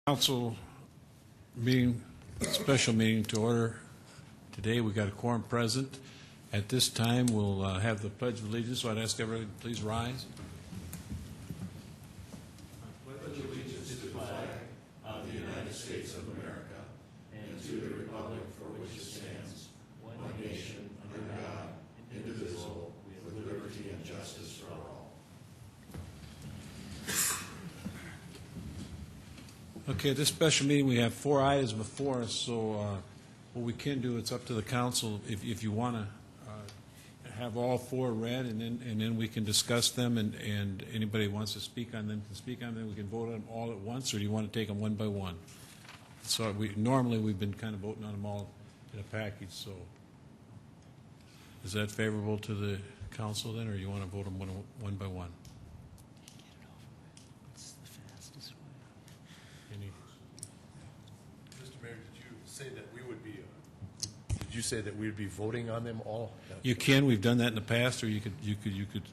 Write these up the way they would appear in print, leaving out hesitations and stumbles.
Council meeting, special meeting to order today. We've got a quorum present. At this time, we'll have the Pledge of Allegiance, so I'd ask everybody to please rise. I pledge allegiance to the flag of the United States of America and to the republic for which it stands, one nation, under God, indivisible, with liberty and justice for all. Okay, this special meeting, we have 4 items before us, so what we can do, it's up to the council if you want to have all 4 read, and then we can discuss them, and anybody wants to speak on them can speak on them. We can vote on them all at once, or do you want to take them one by one? So normally we've been kind of voting on them all in a package. So is that favorable to the council then, or you want to vote them one by one? Mr. Mayor, did you say that we would be? Did you say that we would be voting on them all? You can. We've done that in the past, or you could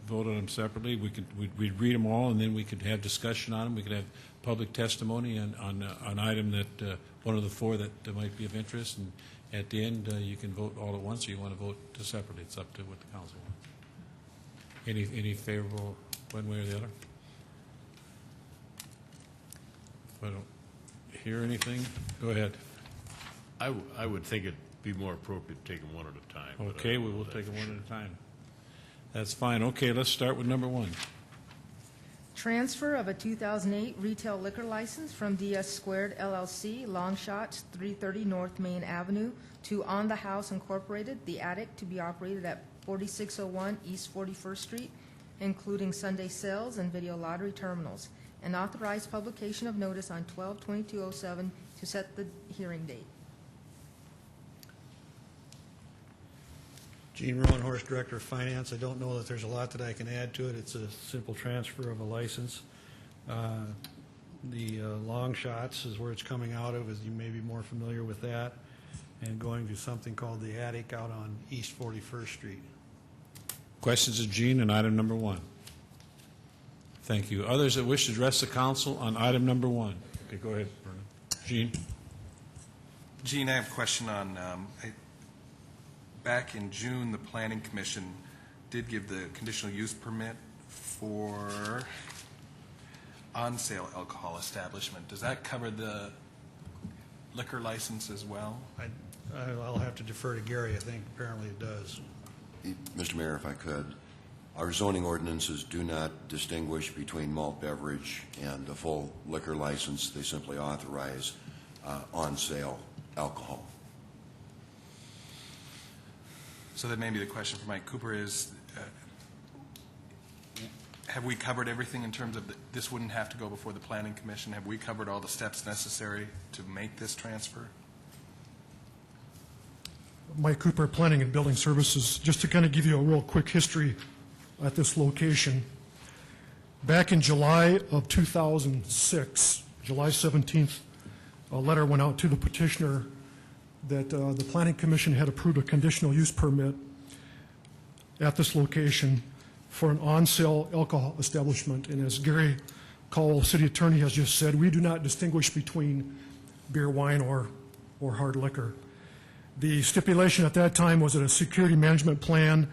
vote on them separately. We'd read them all, and then we could have discussion on them. We could have public testimony on an item that one of the 4 that might be of interest, and at the end you can vote all at once, or you want to vote separately. It's up to what the council wants. Any favorable one way or the other? If I don't hear anything, go ahead. I would think it'd be more appropriate to take them one at a time. Okay, we will take them one at a time. That's fine. Okay, let's start with number 1. Transfer of a 2008 retail liquor license from DS Squared LLC, Long Shots, 330 North Main Avenue, to On the House Incorporated, The Attic, to be operated at 4601 East 41st Street, including Sunday sales and video lottery terminals, and authorized publication of notice on 12/22/07 to set the hearing date. Gene Roanhorse, Director of Finance. I don't know that there's a lot that I can add to it. It's a simple transfer of a license. The Long Shots is where it's coming out of, as you may be more familiar with that, and going to something called The Attic out on East 41st Street. Questions of Gene on item number 1? Thank you. Others that wish to address the council on item number 1? Okay, go ahead, Vernon. Gene? Gene, I have a question on, back in June, the Planning Commission did give the conditional use permit for on-sale alcohol establishment. Does that cover the liquor license as well? I'll have to defer to Gary. I think apparently it does. Mr. Mayor, if I could, our zoning ordinances do not distinguish between malt beverage and the full liquor license. They simply authorize on-sale alcohol. So then maybe the question for Mike Cooper is, have we covered everything in terms of this wouldn't have to go before the Planning Commission? Have we covered all the steps necessary to make this transfer? Mike Cooper, Planning and Building Services. Just to kind of give you a real quick history at this location. Back in July of 2006, July 17th, a letter went out to the petitioner that the Planning Commission had approved a conditional use permit at this location for an on-sale alcohol establishment. And as Gary Cowell, City Attorney, has just said, we do not distinguish between beer, wine, or hard liquor. The stipulation at that time was that a security management plan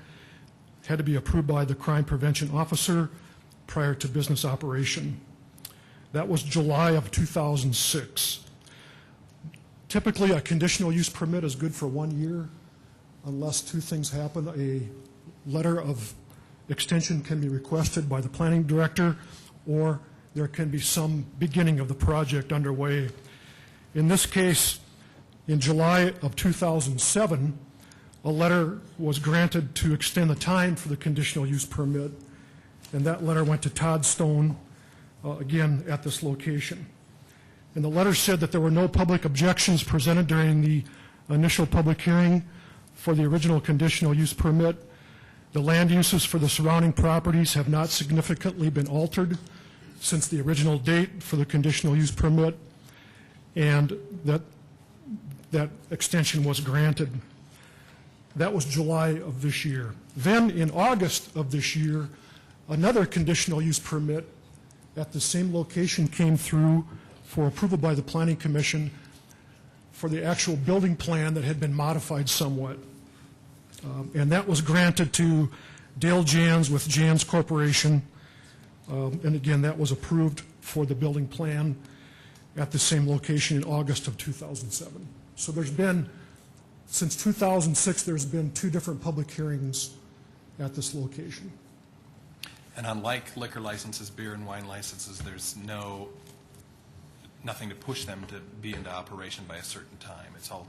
had to be approved by the crime prevention officer prior to business operation. That was July of 2006. Typically, a conditional use permit is good for 1 year unless 2 things happen. A letter of extension can be requested by the planning director, or there can be some beginning of the project underway. In this case, in July of 2007, a letter was granted to extend the time for the conditional use permit, and that letter went to Todd Stone, again, at this location. And the letter said that there were no public objections presented during the initial public hearing for the original conditional use permit. The land uses for the surrounding properties have not significantly been altered since the original date for the conditional use permit, and that extension was granted. That was July of this year. Then in August of this year, another conditional use permit at the same location came through for approval by the Planning Commission for the actual building plan that had been modified somewhat. And that was granted to Dale Jans with Jans Corporation. And again, that was approved for the building plan at the same location in August of 2007. So there's been, since 2006, there's been 2 different public hearings at this location. And unlike liquor licenses, beer and wine licenses, there's nothing to push them to be into operation by a certain time. It's all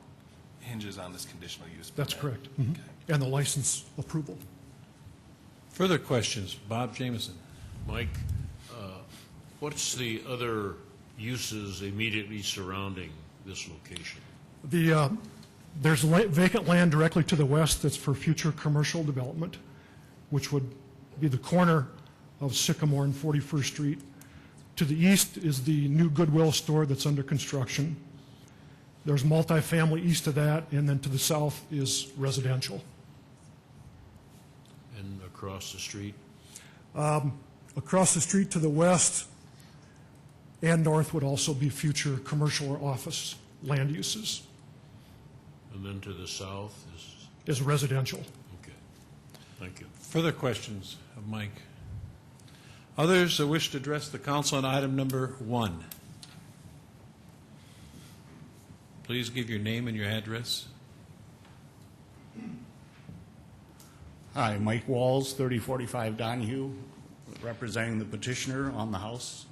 hinges on this conditional use permit. That's correct. Mhm. Okay. And the license approval. Further questions? Bob Jameson. Mike, what's the other uses immediately surrounding this location? There's vacant land directly to the west that's for future commercial development, which would be the corner of Sycamore and 41st Street. To the east is the new Goodwill store that's under construction. There's multifamily east of that, and then to the south is residential. And across the street? Across the street to the west and north would also be future commercial or office land uses. And then to the south Is residential. okay. Thank you. Further questions of Mike? Others that wish to address the council on item number 1? Please give your name and your address. Hi, Mike Walls, 3045 Donahue, representing the petitioner on the house.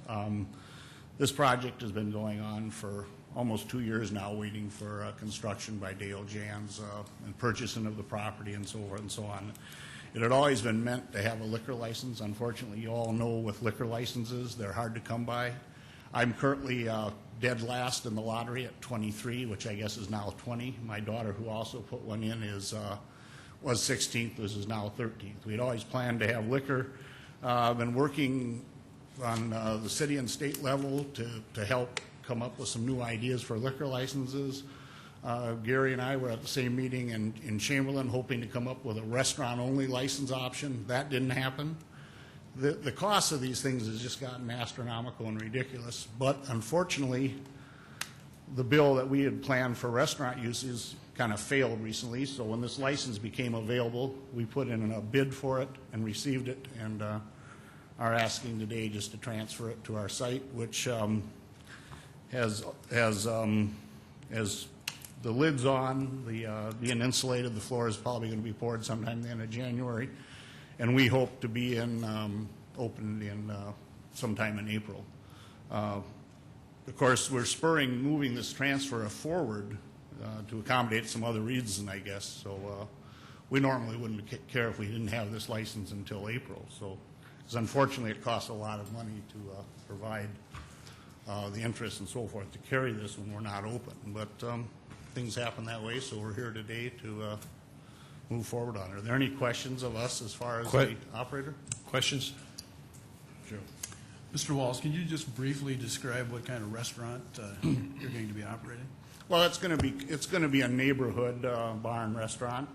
This project has been going on for almost 2 years now, waiting for construction by Dale Jans and purchasing of the property and so forth and so on. It had always been meant to have a liquor license. Unfortunately, you all know with liquor licenses, they're hard to come by. I'm currently dead last in the lottery at 23, which I guess is now 20. My daughter, who also put one in, was 16th. This is now 13th. We'd always planned to have liquor. I've been working on the city and state level to help come up with some new ideas for liquor licenses. Gary and I were at the same meeting in Chamberlain, hoping to come up with a restaurant-only license option. That didn't happen. The cost of these things has just gotten astronomical and ridiculous. But unfortunately, the bill that we had planned for restaurant uses kind of failed recently. So when this license became available, we put in a bid for it and received it, and are asking today just to transfer it to our site, which has the lid's on, being insulated. The floor is probably going to be poured sometime at the end of January, and we hope to be opened in sometime in April. Of course, we're moving this transfer forward to accommodate some other reasons, I guess. So we normally wouldn't care if we didn't have this license until April. So, because unfortunately, it costs a lot of money to provide the interest and so forth to carry this when we're not open. But things happen that way, so we're here today to move forward on it. Are there any questions of us as far as the operator? Questions? Sure. Mr. Walls, can you just briefly describe what kind of restaurant you're going to be operating? Well, it's going to be a neighborhood bar and restaurant.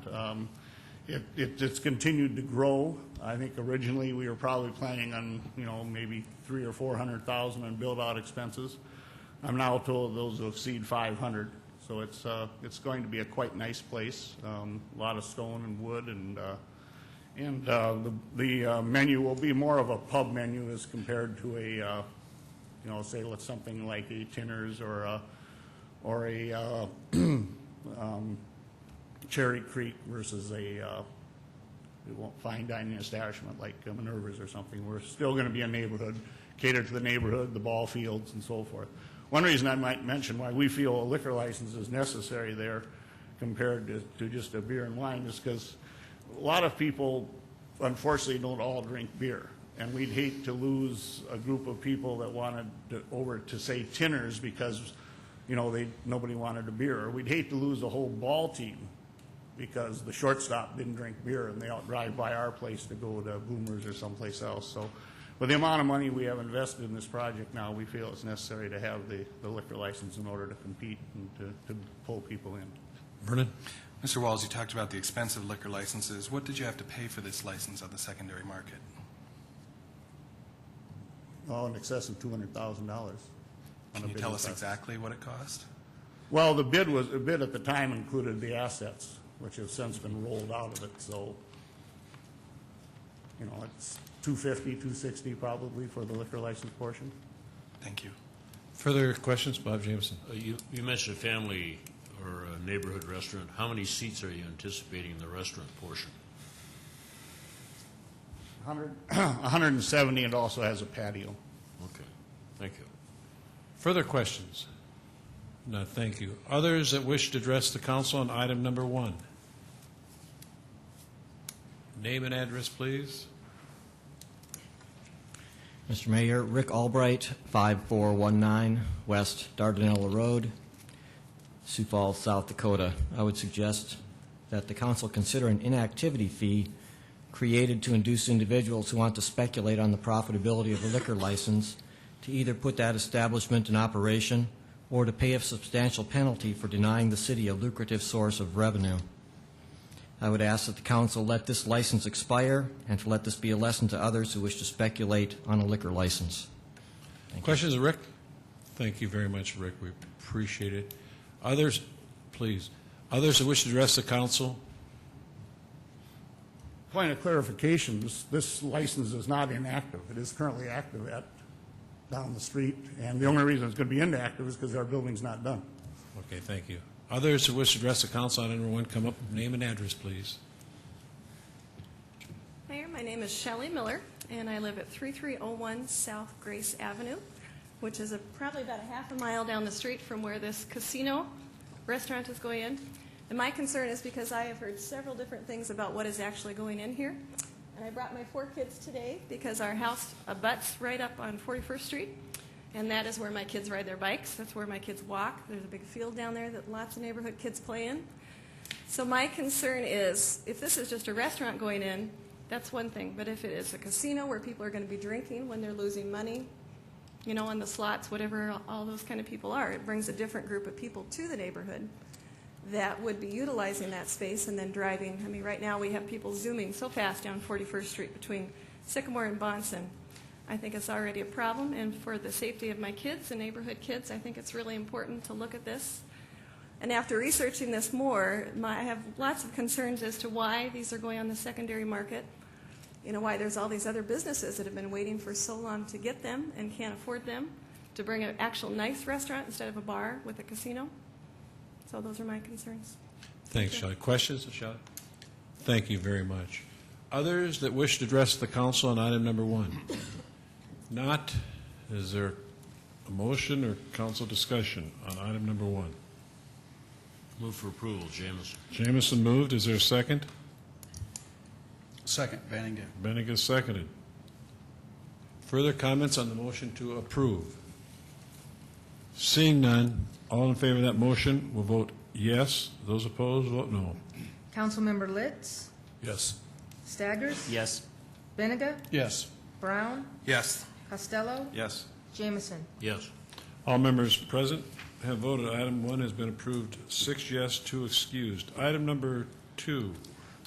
It's continued to grow. I think originally we were probably planning on maybe $300,000 or $400,000 in build-out expenses. I'm now told those will exceed 500. So it's going to be a quite nice place. A lot of stone and wood, and the menu will be more of a pub menu as compared to a say something like a Tinner's or a Cherry Creek versus a fine dining establishment like Minerva's or something. We're still going to be a neighborhood, cater to the neighborhood, the ball fields, and so forth. One reason I might mention why we feel a liquor license is necessary there compared to just a beer and wine is because a lot of people, unfortunately, don't all drink beer. And we'd hate to lose a group of people that wanted over to, say, Tinner's because, nobody wanted a beer. Or we'd hate to lose a whole ball team because the shortstop didn't drink beer and they all drive by our place to go to Boomers or someplace else. So with the amount of money we have invested in this project now, we feel it's necessary to have the liquor license in order to compete and to pull people in. Vernon? Mr. Walls, you talked about the expensive liquor licenses. What did you have to pay for this license on the secondary market? Oh, in excess of $200,000. on a Can you bidding tell us process. exactly what it cost? Well, the bid at the time included the assets, which have since been rolled out of it, so, you know, it's $250, $260 probably for the liquor license portion. Thank you. Further questions, Bob Jameson? You mentioned a family or a neighborhood restaurant. How many seats are you anticipating in the restaurant portion? 170, and it also has a patio. Okay, thank you. Further questions? No, thank you. Others that wish to address the council on item number 1? Name and address, please. Mr. Mayor, Rick Albright, 5419 West Dardanella Road, Sioux Falls, South Dakota. I would suggest that the council consider an inactivity fee created to induce individuals who want to speculate on the profitability of a liquor license to either put that establishment in operation or to pay a substantial penalty for denying the city a lucrative source of revenue. I would ask that the council let this license expire and to let this be a lesson to others who wish to speculate on a liquor license. Questions, Rick? Thank you very much, Rick. We appreciate it. Others, please. Others who wish to address the council? Point of clarification, this license is not inactive. It is currently active down the street, and the only reason it's going to be inactive is because our building's not done. Okay, thank you. Others who wish to address the council on item number 1, come up, name and address, please. Mayor, my name is Shelly Miller, and I live at 3301 South Grace Avenue, which is probably about a half a mile down the street from where this casino restaurant is going in. And my concern is because I have heard several different things about what is actually going in here. And I brought my 4 kids today because our house abuts right up on 41st Street. And that is where my kids ride their bikes. That's where my kids walk. There's a big field down there that lots of neighborhood kids play in. So my concern is, if this is just a restaurant going in, that's one thing. But if it is a casino where people are going to be drinking when they're losing money, you know, on the slots, whatever all those kind of people are, it brings a different group of people to the neighborhood that would be utilizing that space and then driving. I mean, right now we have people zooming so fast down 41st Street between Sycamore and Bonson. I think it's already a problem, and for the safety of my kids and neighborhood kids, I think it's really important to look at this. And after researching this more, I have lots of concerns as to why these are going on the secondary market. You know, why there's all these other businesses that have been waiting for so long to get them and can't afford them, to bring an actual nice restaurant instead of a bar with a casino. So those are my concerns. Thanks, Shelley. Questions, Shelley? Thank you very much. Others that wish to address the council on item number 1? Not. Is there a motion or council discussion on item number 1? Move for approval, Jameson. Jameson moved. Is there a second? Second, Benninger. Benninger seconded. Further comments on the motion to approve? Seeing none, all in favor of that motion will vote yes. Those opposed, vote no. Councilmember Litz, Yes. Staggers, Yes. Benega, Yes. Brown, Yes. Costello, Yes. Jameson. Yes. All members present have voted. Item 1 has been approved. 6 yes, 2 excused. Item number 2.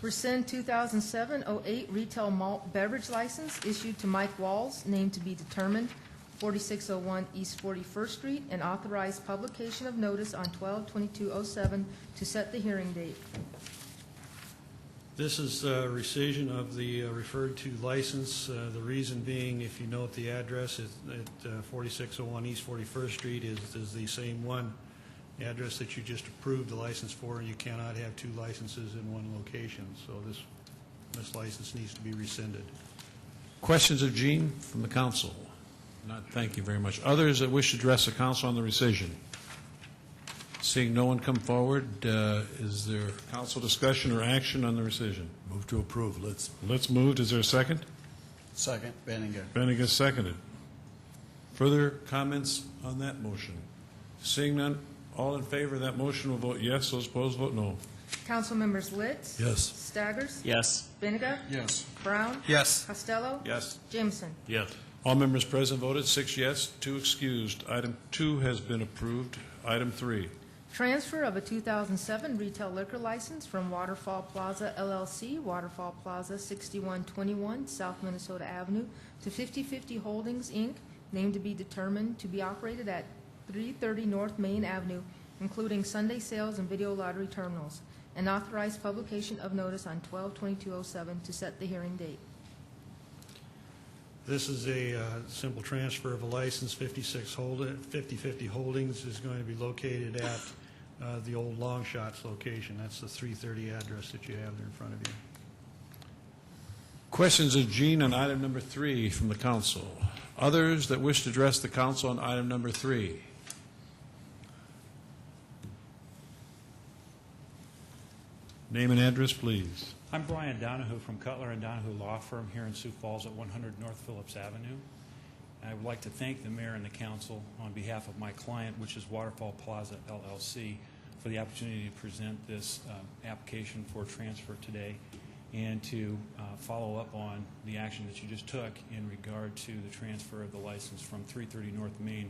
Rescind 2007-08 retail malt beverage license issued to Mike Walls, named to be determined, 4601 East 41st Street, and authorize publication of notice on 12/22/07 to set the hearing date. This is rescission of the referred to license. The reason being, if you note the address at 4601 East 41st Street is the same one. The address that you just approved the license for, you cannot have 2 licenses in one location. So this license needs to be rescinded. Questions of Gene from the council? Not. Thank you very much. Others that wish to address the council on the rescission? Seeing no one come forward, is there council discussion or action on the rescission? Move to approve, Litz. Let's move. Is there a second? Second, Benninger. Benninger seconded. Further comments on that motion? Seeing none, all in favor of that motion will vote yes. Those opposed, vote no. Councilmembers Litz, Yes. Staggers, Yes. Benega, Yes. Brown, Yes. Costello, Yes. Jameson. Yes. All members present voted. 6 yes, 2 excused. Item 2 has been approved. Item 3. Transfer of a 2007 retail liquor license from Waterfall Plaza LLC, Waterfall Plaza 6121 South Minnesota Avenue, to 50/50 Holdings, Inc., named to be determined to be operated at 330 North Main Avenue, including Sunday sales and video lottery terminals, and authorize publication of notice on 12/22/07 to set the hearing date. This is a simple transfer of a license. 5050 Holdings is going to be located at the old Long Shots location. That's the 330 address that you have there in front of you. Questions of Gene on item number 3 from the council. Others that wish to address the council on item number 3? Name and address, please. I'm Brian Donahue from Cutler and Donahue Law Firm here in Sioux Falls at 100 North Phillips Avenue. I would like to thank the mayor and the council on behalf of my client, which is Waterfall Plaza LLC, for the opportunity to present this application for transfer today and to follow up on the action that you just took in regard to the transfer of the license from 330 North Main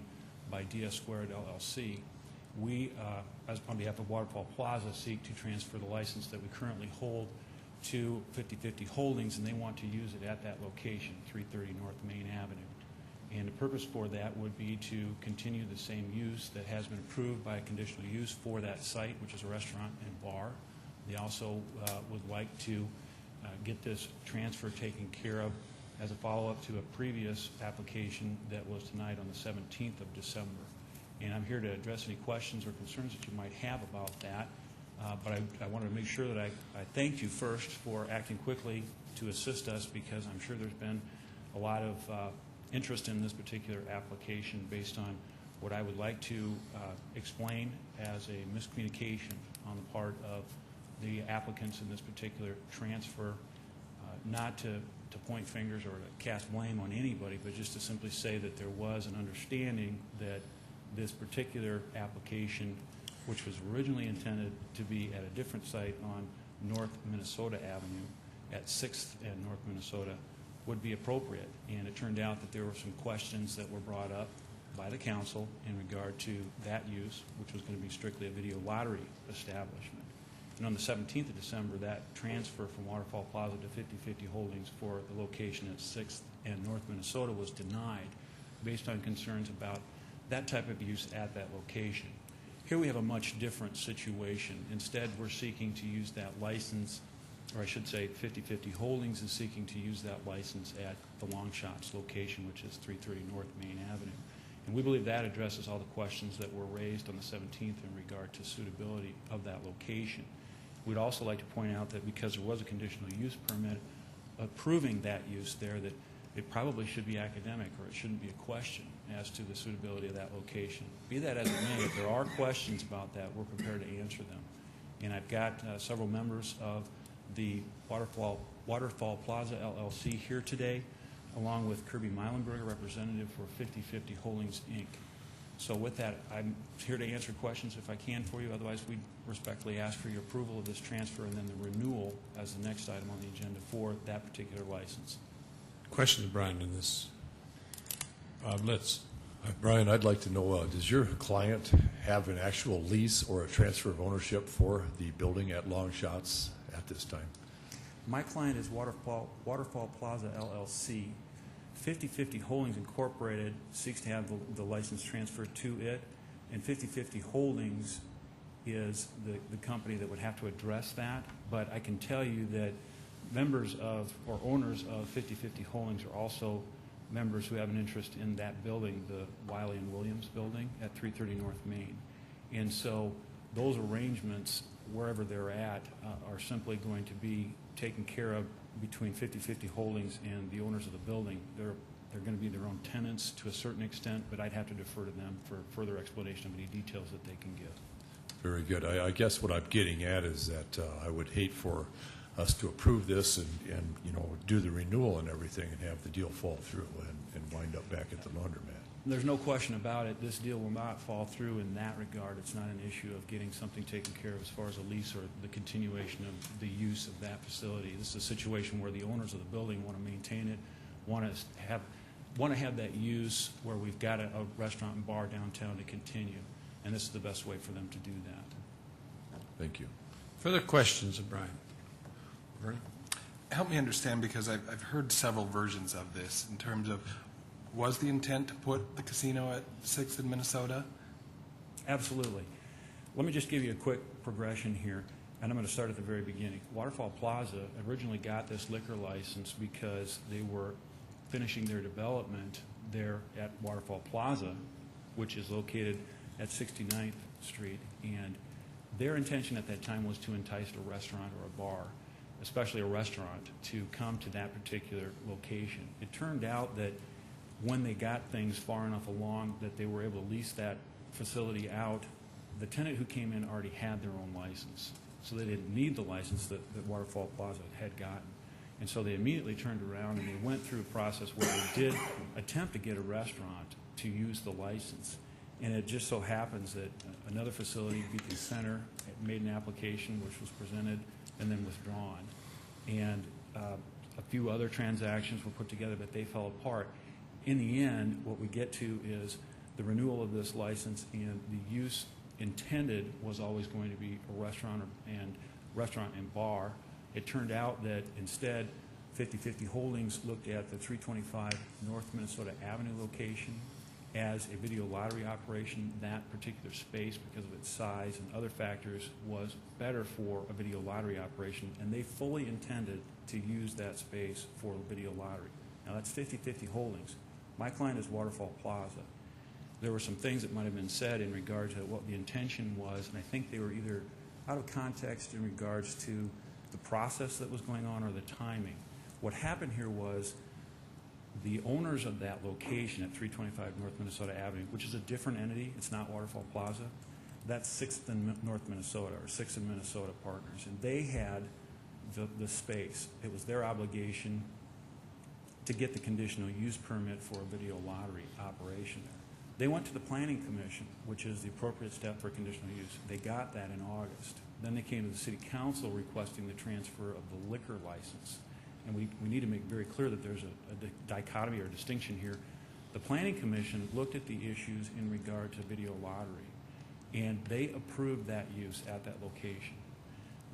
by DS Squared LLC. We, as on behalf of Waterfall Plaza, seek to transfer the license that we currently hold to 5050 Holdings, and they want to use it at that location, 330 North Main Avenue. And the purpose for that would be to continue the same use that has been approved by conditional use for that site, which is a restaurant and bar. They also would like to get this transfer taken care of as a follow-up to a previous application that was denied on the 17th of December. And I'm here to address any questions or concerns that you might have about that. But I wanted to make sure that I thanked you first for acting quickly to assist us, because I'm sure there's been a lot of interest in this particular application based on what I would like to explain as a miscommunication on the part of the applicants in this particular transfer, not to point fingers or to cast blame on anybody, but just to simply say that there was an understanding that this particular application, which was originally intended to be at a different site on North Minnesota Avenue at 6th and North Minnesota, would be appropriate. And it turned out that there were some questions that were brought up by the council in regard to that use, which was going to be strictly a video lottery establishment. And on the 17th of December, that transfer from Waterfall Plaza to 5050 Holdings for the location at 6th and North Minnesota was denied based on concerns about that type of use at that location. Here we have a much different situation. Instead, we're seeking to use that license, or I should say 5050 Holdings is seeking to use that license at the Long Shots location, which is 330 North Main Avenue. And we believe that addresses all the questions that were raised on the 17th in regard to suitability of that location. We'd also like to point out that because there was a conditional use permit approving that use there, that it probably should be academic, or it shouldn't be a question as to the suitability of that location. Be that as it may, if there are questions about that, we're prepared to answer them. And I've got several members of the Waterfall Plaza LLC here today, along with Kirby Meilenberger, representative for 5050 Holdings, Inc. So with that, I'm here to answer questions if I can for you. Otherwise, we respectfully ask for your approval of this transfer and then the renewal as the next item on the agenda for that particular license. Questions, Brian, in this? Blitz. Brian, I'd like to know, does your client have an actual lease or a transfer of ownership for the building at Long Shots at this time? My client is Waterfall Plaza LLC. 5050 Holdings Incorporated seeks to have the license transferred to it, and 5050 Holdings is the company that would have to address that. But I can tell you that members of, or owners of 5050 Holdings are also members who have an interest in that building, the Wiley and Williams building at 330 North Main. And so those arrangements, wherever they're at, are simply going to be taken care of between 5050 Holdings and the owners of the building. They're going to be their own tenants to a certain extent, but I'd have to defer to them for further explanation of any details that they can give. Very good. I guess what I'm getting at is that I would hate for us to approve this and you know, do the renewal and everything and have the deal fall through and wind up back at the laundromat. There's no question about it. This deal will not fall through in that regard. It's not an issue of getting something taken care of as far as a lease or the continuation of the use of that facility. This is a situation where the owners of the building want to maintain it, want to have that use where we've got a restaurant and bar downtown to continue, and this is the best way for them to do that. Thank you. Further questions of Brian? Vernon? Help me understand, because I've heard several versions of this in terms of, was the intent to put the casino at 6th in Minnesota? Absolutely. Let me just give you a quick progression here, and I'm going to start at the very beginning. Waterfall Plaza originally got this liquor license because they were finishing their development there at Waterfall Plaza, which is located at 69th Street, and their intention at that time was to entice a restaurant or a bar, especially a restaurant, to come to that particular location. It turned out that when they got things far enough along that they were able to lease that facility out, the tenant who came in already had their own license. So they didn't need the license that Waterfall Plaza had gotten. And so they immediately turned around and they went through a process where they did attempt to get a restaurant to use the license. And it just so happens that another facility, Beacon Center, made an application which was presented and then withdrawn. And a few other transactions were put together, but they fell apart. In the end, what we get to is the renewal of this license, and the use intended was always going to be a restaurant and bar. It turned out that instead 50/50 Holdings looked at the 325 North Minnesota Avenue location as a video lottery operation. That particular space, because of its size and other factors, was better for a video lottery operation, and they fully intended to use that space for a video lottery. Now that's 50/50 Holdings. My client is Waterfall Plaza. There were some things that might have been said in regard to what the intention was, and I think they were either out of context in regards to the process that was going on or the timing. What happened here was the owners of that location at 325 North Minnesota Avenue, which is a different entity, it's not Waterfall Plaza, that's 6th and North Minnesota, or 6th and Minnesota Partners, and they had the space. It was their obligation to get the conditional use permit for a video lottery operation there. They went to the Planning Commission, which is the appropriate step for conditional use. They got that in August. Then they came to the City Council requesting the transfer of the liquor license. And we need to make very clear that there's a dichotomy or distinction here. The Planning Commission looked at the issues in regard to video lottery, and they approved that use at that location.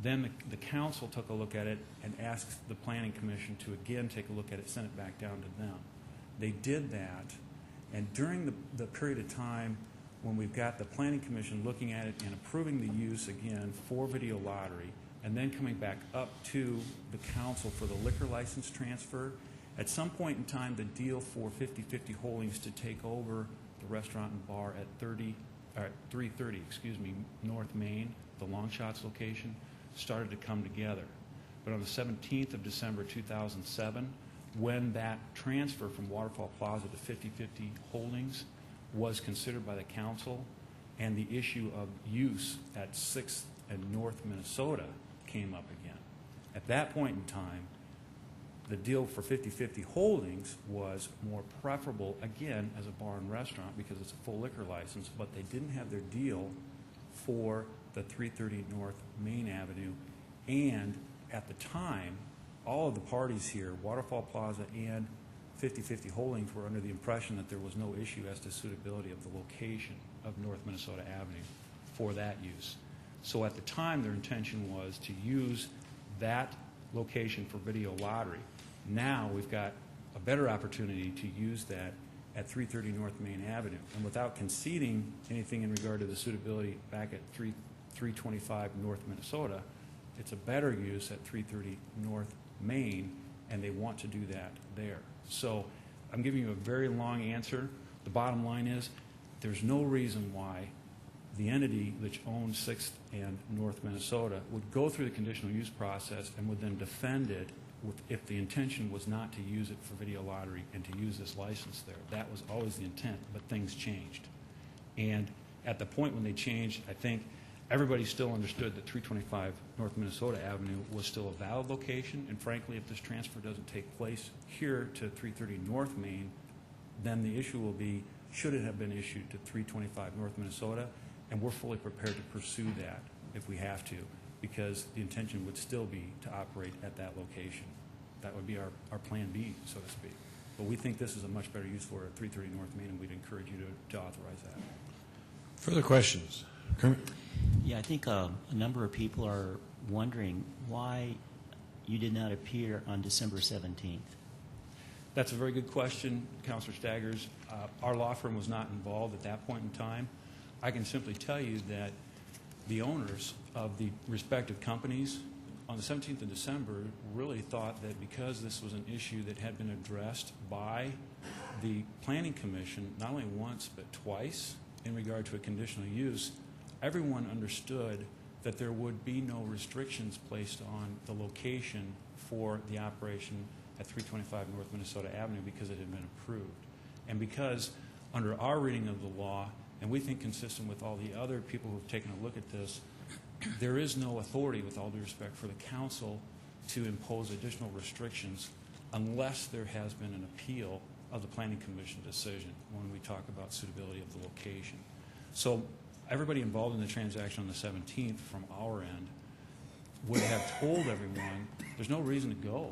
Then the council took a look at it and asked the Planning Commission to again take a look at it, send it back down to them. They did that, and during the period of time when we've got the Planning Commission looking at it and approving the use again for video lottery, and then coming back up to the council for the liquor license transfer, at some point in time the deal for 50/50 Holdings to take over the restaurant and bar at 330 North Main, the Long Shots location, started to come together. But on the 17th of December 2007, when that transfer from Waterfall Plaza to 50/50 Holdings was considered by the council, and the issue of use at 6th and North Minnesota came up again. At that point in time, the deal for 50/50 Holdings was more preferable, again, as a bar and restaurant because it's a full liquor license, but they didn't have their deal for the 330 North Main Avenue. And at the time, all of the parties here, Waterfall Plaza and 50/50 Holdings, were under the impression that there was no issue as to suitability of the location of North Minnesota Avenue for that use. So at the time, their intention was to use that location for video lottery. Now we've got a better opportunity to use that at 330 North Main Avenue. And without conceding anything in regard to the suitability back at 325 North Minnesota, it's a better use at 330 North Main, and they want to do that there. So I'm giving you a very long answer. The bottom line is there's no reason why the entity which owns 6th and North Minnesota would go through the conditional use process and would then defend it if the intention was not to use it for video lottery and to use this license there. That was always the intent, but things changed. And at the point when they changed, I think everybody still understood that 325 North Minnesota Avenue was still a valid location, and frankly, if this transfer doesn't take place here to 330 North Main, then the issue will be, should it have been issued to 325 North Minnesota? And we're fully prepared to pursue that if we have to, because the intention would still be to operate at that location. That would be our plan B, so to speak. But we think this is a much better use for it at 330 North Main, and we'd encourage you to authorize that. Further questions? Kermit? Yeah, I think a number of people are wondering why you did not appear on December 17th. That's a very good question, Councilor Staggers. Our law firm was not involved at that point in time. I can simply tell you that the owners of the respective companies on the 17th of December really thought that because this was an issue that had been addressed by the Planning Commission not only once but twice in regard to a conditional use, everyone understood that there would be no restrictions placed on the location for the operation at 325 North Minnesota Avenue because it had been approved. And because under our reading of the law, and we think consistent with all the other people who have taken a look at this, there is no authority, with all due respect, for the council to impose additional restrictions unless there has been an appeal of the Planning Commission decision when we talk about suitability of the location. So everybody involved in the transaction on the 17th from our end would have told everyone there's no reason to go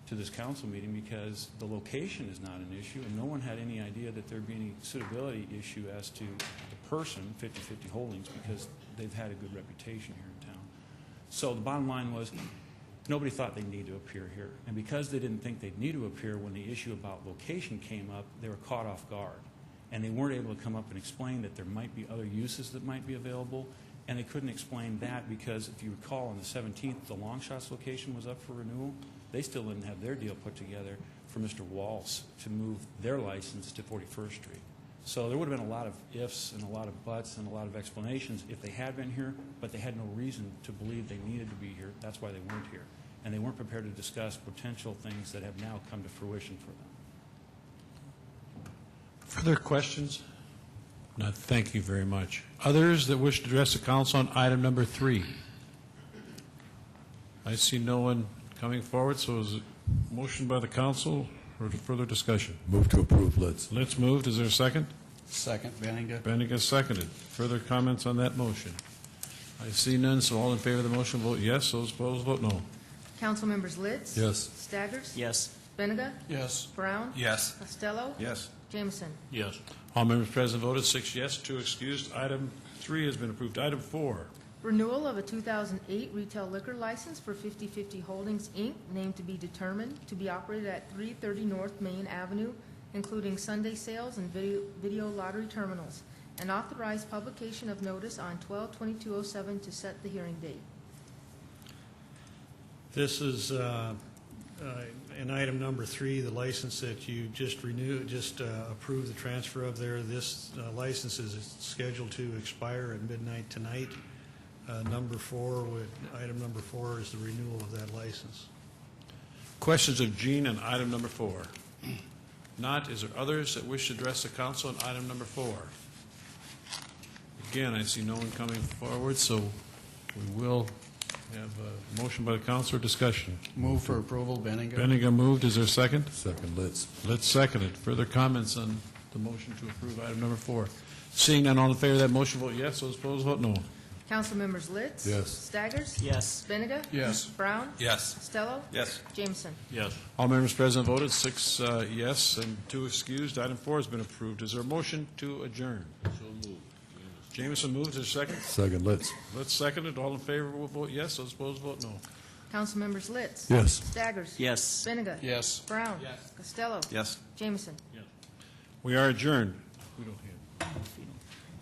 to this council meeting because the location is not an issue and no one had any idea that there'd be any suitability issue as to the person, 50/50 Holdings, because they've had a good reputation here in town. So the bottom line was nobody thought they'd need to appear here. And because they didn't think they'd need to appear when the issue about location came up, they were caught off guard. And they weren't able to come up and explain that there might be other uses that might be available. And they couldn't explain that because, if you recall, on the 17th, the Long Shots location was up for renewal. They still didn't have their deal put together for Mr. Waltz to move their license to 41st Street. So there would have been a lot of ifs and a lot of buts and a lot of explanations if they had been here, but they had no reason to believe they needed to be here. That's why they weren't here. And they weren't prepared to discuss potential things that have now come to fruition for them. Further questions? No, thank you very much. Others that wish to address the council on item number 3? I see no one coming forward, so is it motion by the council or further discussion? Move to approve, Litz. Litz moved. Is there a second? Second, Benninga. Benninga seconded. Further comments on that motion? I see none, so all in favor of the motion vote yes. Those opposed vote no. Council members Litz. Yes. Staggers. Yes. Benega. Yes. Brown. Yes. Costello. Yes. Jameson. Yes. All members present voted 6 yes, 2 excused. Item 3 has been approved. Item 4. Renewal of a 2008 retail liquor license for 50/50 Holdings, Inc., named to be determined, to be operated at 330 North Main Avenue, including Sunday sales and video lottery terminals, and authorized publication of notice on 12/22/07 to set the hearing date. This is in item number 3, the license that you just approved the transfer of there. This license is scheduled to expire at midnight tonight. Item number 4 is the renewal of that license. Questions of Gene on item number 4? Not. Is there others that wish to address the council on item number 4? Again, I see no one coming forward, so we will have a motion by the council or discussion. Move for approval, Benninga. Benninga moved. Is there a second? Second, Litz. Let's second it. Further comments on the motion to approve item number 4? Seeing none, all in favor of that motion vote yes. Those opposed vote no. Council members Litz. Yes. Staggers. Yes. Benega. Yes. Brown. Yes. Costello. Yes. Jameson. Yes. All members present voted 6 yes and 2 excused. Item 4 has been approved. Is there a motion to adjourn? So moved. Jameson moves. Is there a second? Second, Litz. Let's second it. All in favor will vote yes. Those opposed vote no. Council members Litz. Yes. Staggers. Yes. Benega. Yes. Brown. Yes. Costello. Yes. Jameson. We are adjourned. We don't have.